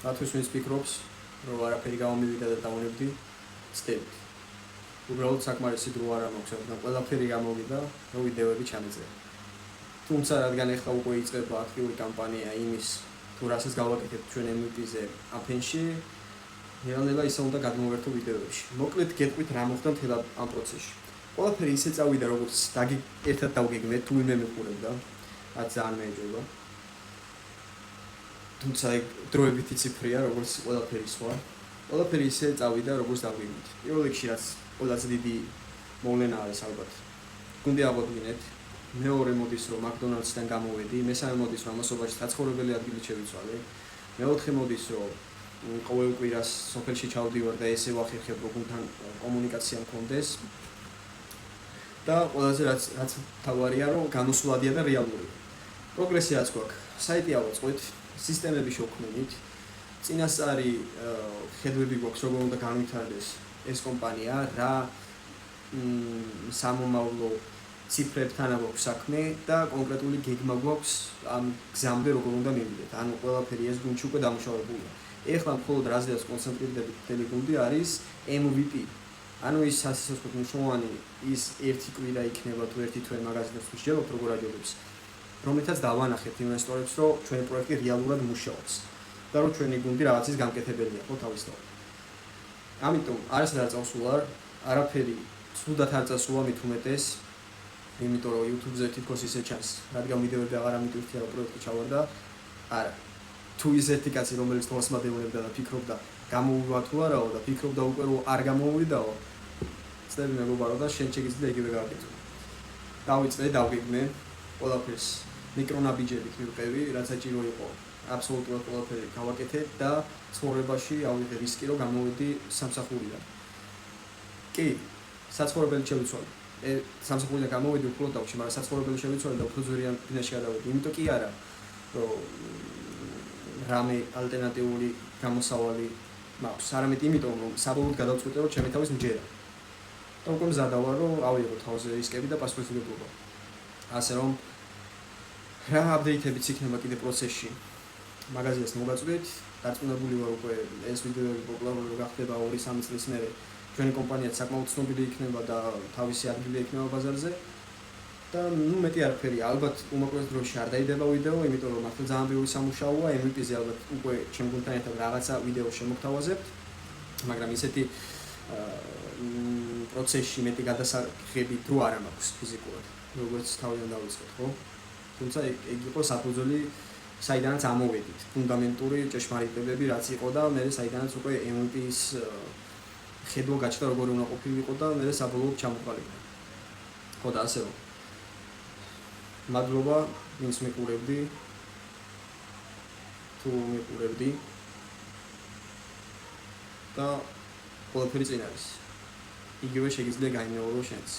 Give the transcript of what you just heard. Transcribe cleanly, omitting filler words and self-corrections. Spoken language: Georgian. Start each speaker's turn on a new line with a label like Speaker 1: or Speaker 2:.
Speaker 1: რათვის ვინც ფიქრობს, რომ არაფერი გამომივიდა და დაუნებდი, ცდებით. უბრალოდ საკმარისი დრო არ მაქვს, რადგან ყველაფერი გამოვიდა, რომ ვიდეოები ჩამეწერა. თუმცა რადგან ახლა უკვე იწყება აქტიური კამპანია იმის, თუ რასაც გავაკეთებთ ჩვენ MVP-ზე აფენში, რეალურად ისე უნდა გადმოვერთო ვიდეოებში. მოკლედ გეტყვით რა მოხდა მთელ ამ პროცესში. ყველაფერი ისე წავიდა, როგორც ერთად დავგეგმეთ, თუ ვინმე მიყურებდა, რაც ძალიან მეეჭვება. თუმცა დროებითი ციფრია, როგორც ყველაფერი სხვა. ყველაფერი ისე წავიდა, როგორც დავგეგმეთ. პირველ რიგში რაც ყველაზე დიდი მოვლენა არის ალბათ. გუნდი აღვდგინეთ. მეორე მოდის რომ მაკდონალდსიდან გამოვედი, მესამე მოდის რომ ამასობაში საცხოვრებელი ადგილი შევიცვალე. მეოთხე მოდის რომ ყოველ კვირას სოფელში ჩავდივარ და ესე ვახერხებ რომ გუნდთან კომუნიკაცია მქონდეს. და ყველაზე რაც თავარია რომ განუსვლადია და რეალურია. პროგრესიაც გვაქვს. საიტი ავაწყოთ, სისტემები შევქმნით. წინასწარი ხედვები გვაქვს როგორ უნდა განვითარდეს ეს კომპანია, რა სამომავლო ციფრებთან აქვს საქმე და კონკრეტული გეგმა გვაქვს ამ გზამდე როგორ უნდა მივიდეთ. ანუ ყველაფერი ეს გუნდში უკვე დამუშავებულია. ეხლა მხოლოდ რაზეც კონცენტრირებული გუნდი არის MVP. ანუ ის სასიცოცხლო მნიშვნელოვანი ის ერთი კვირა იქნება თუ ერთი თვე მაგაზინებს ვსჯელობთ როგორ აჯობებს. რომელთაც დავანახეთ ინვესტორებს რომ ჩვენი პროექტი რეალურად მუშაობს და რომ ჩვენი გუნდი რაღაცის გამკეთებელია ხო თავისთავად. ამიტომ არასდროს არ წავსულარ, არაფერი სულდათ არ წასულა მით უმეტეს. იმიტომ რომ YouTube-ზე თითქოს ისე ჩანს, რადგან ვიდეოები აღარ ამიტვირთია რომ პროექტი ჩავარდა. არა. თუ ის ერთი კაცი რომელიც თავს მადევნებდა და ფიქრობდა გამოვივა თუ არაო და ფიქრობდა უკვე რომ არ გამოვიდაო, ცდები მეგობარო და შენ შეგიძლია იგივე გავაკეთო. დავიწყე, დავგეგმე ყველაფერს მიკრონაბიჯებით მივყევი, რაც საჭირო იყო. აბსოლუტურად ყველაფერი გავაკეთე და ცხოვრებაში ავიღე რისკი რომ გამოვედი სამსახურიდან. კი, საცხოვრებელი შევიცვალე. სამსახურიდან გამოვედი უფრო დავში, მაგრამ საცხოვრებელი შევიცვალე და უფრო ძვირიან ფინანსში გადავედი. იმიტომ კი არა, რომ რამე ალტერნატიული გამოსავალი მაქვს. არამედ იმიტომ, რომ საბოლოოდ გადავწყვიტე, რომ ჩემი თავის მჯერა. და უკვე მზადა ვარ, რომ ავიღო თავზე რისკები და პასუხისმგებლობა. ასე რომ რა აპდეიტებიც იქნება კიდე პროცესში. მაგაზინს მოგაწვდით, დარწმუნებული ვარ უკვე ეს ვიდეოები პოპულარული გახდება 2-3 წლის მერე. ჩვენი კომპანიაც საკმაოდ ცნობილი იქნება და თავისი ადგილი ექნება ბაზარზე. და მეტი არაფერია, ალბათ უმოკლეს დროში არ დაიდება ვიდეო, იმიტომ რომ მართლა ძალიან ბევრი სამუშაოა, MVP-ზე ალბათ უკვე ჩემ გუნდთან ერთად რაღაცა ვიდეო შემოგთავაზებთ, მაგრამ ისეთი პროცესში მეტი გადასაღები დრო არ მაქვს ფიზიკურად, როგორც თავიდან დავიწყოთ, ხო? თუმცა ეგ იყო საფუძველი, საიდანაც ამოვედით, ფუნდამენტური ჭეშმარიტებები რაც იყო და მე საიდანაც უკვე MVP-ის ხედვა გაჩნდა როგორი უნდა ყოფილიყო და მე საბოლოოდ ჩამოყალიბდა. ხო და ასე რომ მადლობა ვინც მიყურებდი თუ მიყურებდი და ყველაფერი წინ არის. იგივე შეგიძლია გაიმეორო შენც.